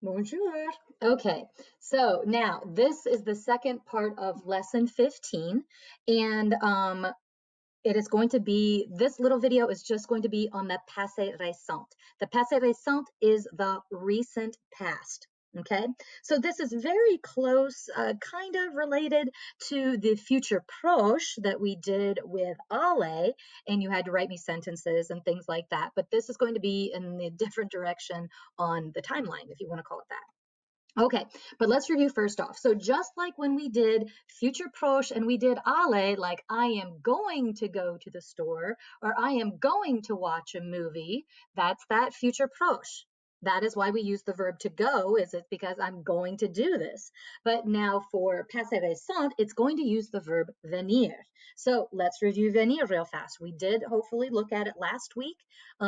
Bonjour. Okay, so now this is the second part of lesson 15, and it is going to be, this little video is just going to be on the passé récent. The passé récent is the recent past. Okay, so this is very close, kind of related to the future proche that we did with aller, and you had to write me sentences and things like that. But this is going to be in the different direction on the timeline, if you want to call it that. Okay, but let's review first off. So just like when we did future proche and we did aller, like I am going to go to the store or I am going to watch a movie, that's that future proche. That is why we use the verb to go, is it because I'm going to do this. But now for passé récent, it's going to use the verb venir. So let's review venir real fast. We did hopefully look at it last week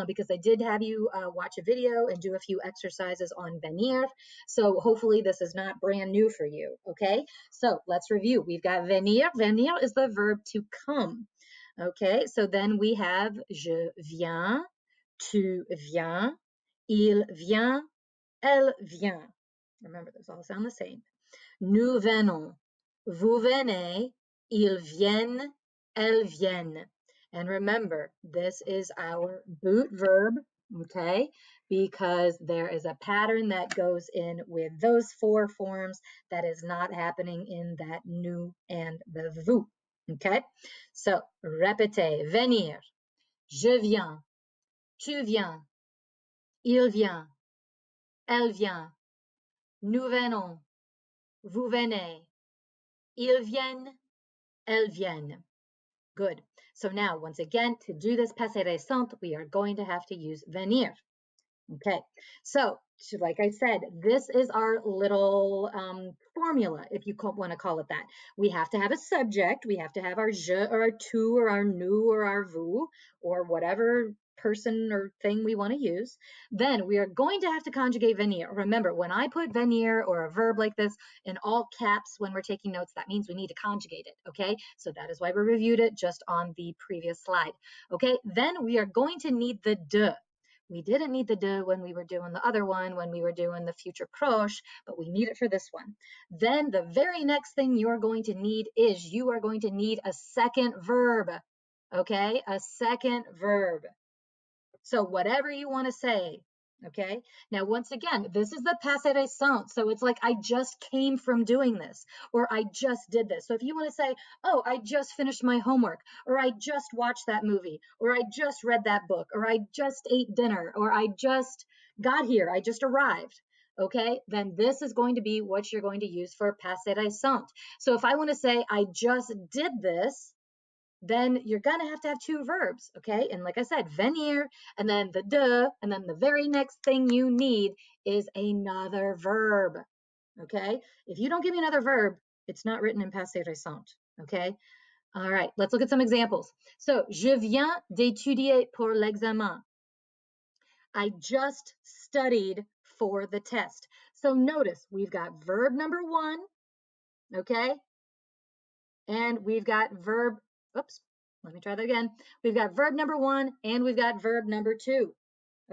because I did have you watch a video and do a few exercises on venir. So hopefully this is not brand new for you, okay? So let's review. We've got venir. Venir is the verb to come, okay? So then we have je viens, tu viens, il vient, elle vient. Remember, those all sound the same. Nous venons, vous venez, ils viennent, elles viennent. And remember, this is our boot verb, okay? Because there is a pattern that goes in with those four forms that is not happening in that nous and the vous, okay? So, répétez, venir, je viens, tu viens, il vient, elle vient, nous venons, vous venez, ils viennent, elles viennent. Good. So now, once again, to do this passé récent, we are going to have to use venir. Okay, so like I said, this is our little formula, if you want to call it that. We have to have a subject. We have to have our je or our tu or our nous or our vous or whatever person or thing we want to use. Then we are going to have to conjugate venir. Remember, when I put venir or a verb like this in all caps when we're taking notes, that means we need to conjugate it, okay? So that is why we reviewed it just on the previous slide, okay? Then we are going to need the de. We didn't need the de when we were doing the other one, when we were doing the future proche, but we need it for this one. Then the very next thing you're going to need is you are going to need a second verb, okay? A second verb. So whatever you want to say, okay? Now, once again, this is the passé récent. So it's like I just came from doing this, or I just did this. So if you want to say, oh, I just finished my homework, or I just watched that movie, or I just read that book, or I just ate dinner, or I just got here, I just arrived, okay? Then this is going to be what you're going to use for passé récent. So if I want to say, I just did this, then you're going to have two verbs, okay? And like I said, venir, and then the de, and then the very next thing you need is another verb, okay? If you don't give me another verb, it's not written in passé récent, okay? All right, let's look at some examples. So, je viens d'étudier pour l'examen. I just studied for the test. So notice, we've got verb number one, okay? And we've got verb, oops, let me try that again. We've got verb number one and we've got verb number two.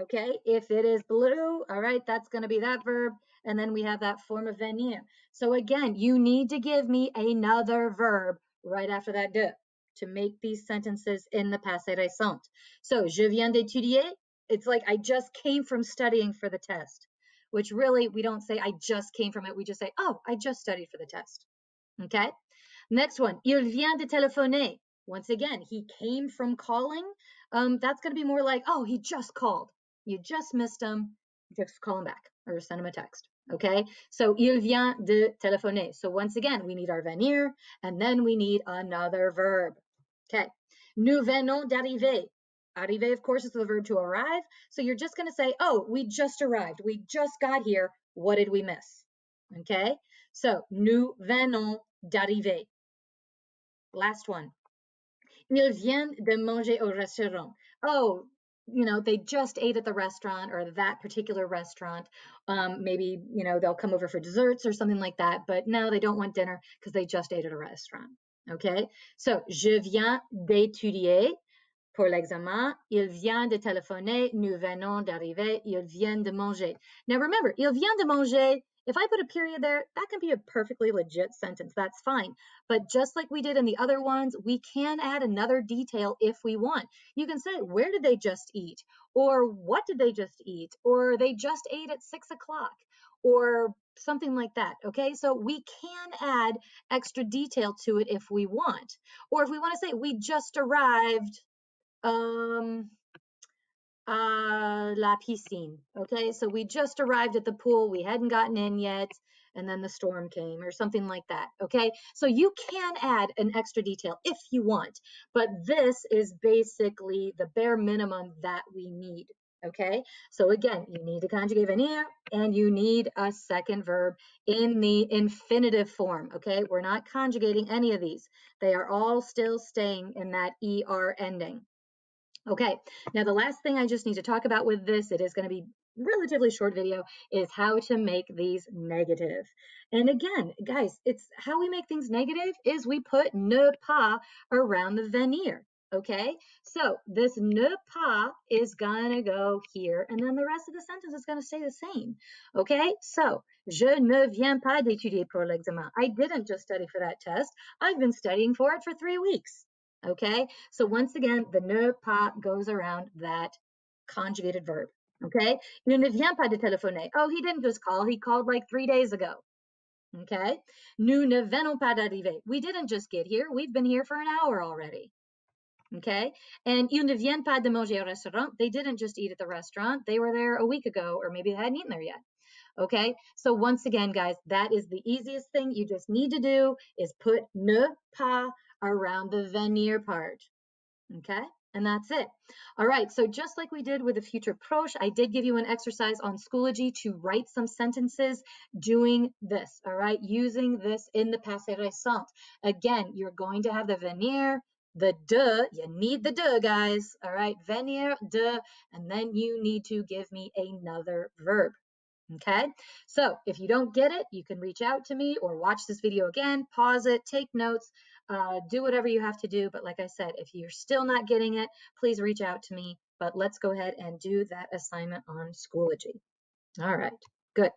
Okay, if it is blue, all right, that's going to be that verb. And then we have that form of venir. So again, you need to give me another verb right after that de to make these sentences in the passé récent. So, je viens d'étudier, it's like I just came from studying for the test, which really we don't say I just came from it. We just say, oh, I just studied for the test. Okay. Next one, il vient de téléphoner. Once again, he came from calling. That's going to be more like, oh, he just called. You just missed him. Just call him back or send him a text. Okay, so il vient de téléphoner. So once again, we need our venir and then we need another verb. Okay, nous venons d'arriver. Arriver, of course, is the verb to arrive. So you're just going to say, oh, we just arrived. We just got here. What did we miss? Okay, so nous venons d'arriver. Last one. Ils viennent de manger au restaurant. Oh, you know, they just ate at the restaurant or that particular restaurant. Maybe, you know, they'll come over for desserts or something like that. But no, they don't want dinner because they just ate at a restaurant. Okay, so je viens d'étudier Pour l'examen, il vient de téléphoner, nous venons d'arriver, ils viennent de manger. Now remember, il vient de manger, if I put a period there, that can be a perfectly legit sentence. That's fine. But just like we did in the other ones, we can add another detail if we want. You can say, where did they just eat? Or what did they just eat? Or they just ate at 6 o'clock, or something like that. Okay, so we can add extra detail to it if we want. Or if we want to say, we just arrived la piscine. Okay, so we just arrived at the pool, we hadn't gotten in yet, and then the storm came, or something like that. Okay, so you can add an extra detail if you want, but this is basically the bare minimum that we need. Okay, so again, you need to conjugate venir and you need a second verb in the infinitive form. Okay, we're not conjugating any of these, they are all still staying in that er ending. Okay, now the last thing I just need to talk about with this, it is going to be relatively short video, is how to make these negative. And again, guys, it's how we make things negative is we put ne pas around the venir. Okay, so this ne pas is gonna go here, and then the rest of the sentence is gonna stay the same. Okay, so je ne viens pas d'étudier pour l'examen. I didn't just study for that test. I've been studying for it for 3 weeks. Okay, so once again, the ne pas goes around that conjugated verb. Okay, il ne vient pas de téléphoner. Oh, he didn't just call, he called like 3 days ago. Okay, nous ne venons pas d'arriver. We didn't just get here, we've been here for an hour already. Okay, and ils ne viennent pas de manger au restaurant. They didn't just eat at the restaurant, they were there a week ago, or maybe they hadn't eaten there yet. Okay, so once again, guys, that is the easiest thing you just need to do is put ne pas around the venir part. Okay, and that's it. All right, so just like we did with the future proche, I did give you an exercise on Schoology to write some sentences doing this, all right, using this in the passé récent. Again, you're going to have the venir, the de, you need the de, guys, all right, venir, de, and then you need to give me another verb. Okay, so if you don't get it, you can reach out to me or watch this video again, pause it, take notes, do whatever you have to do. But like I said, if you're still not getting it, please reach out to me. But let's go ahead and do that assignment on Schoology. All right, good.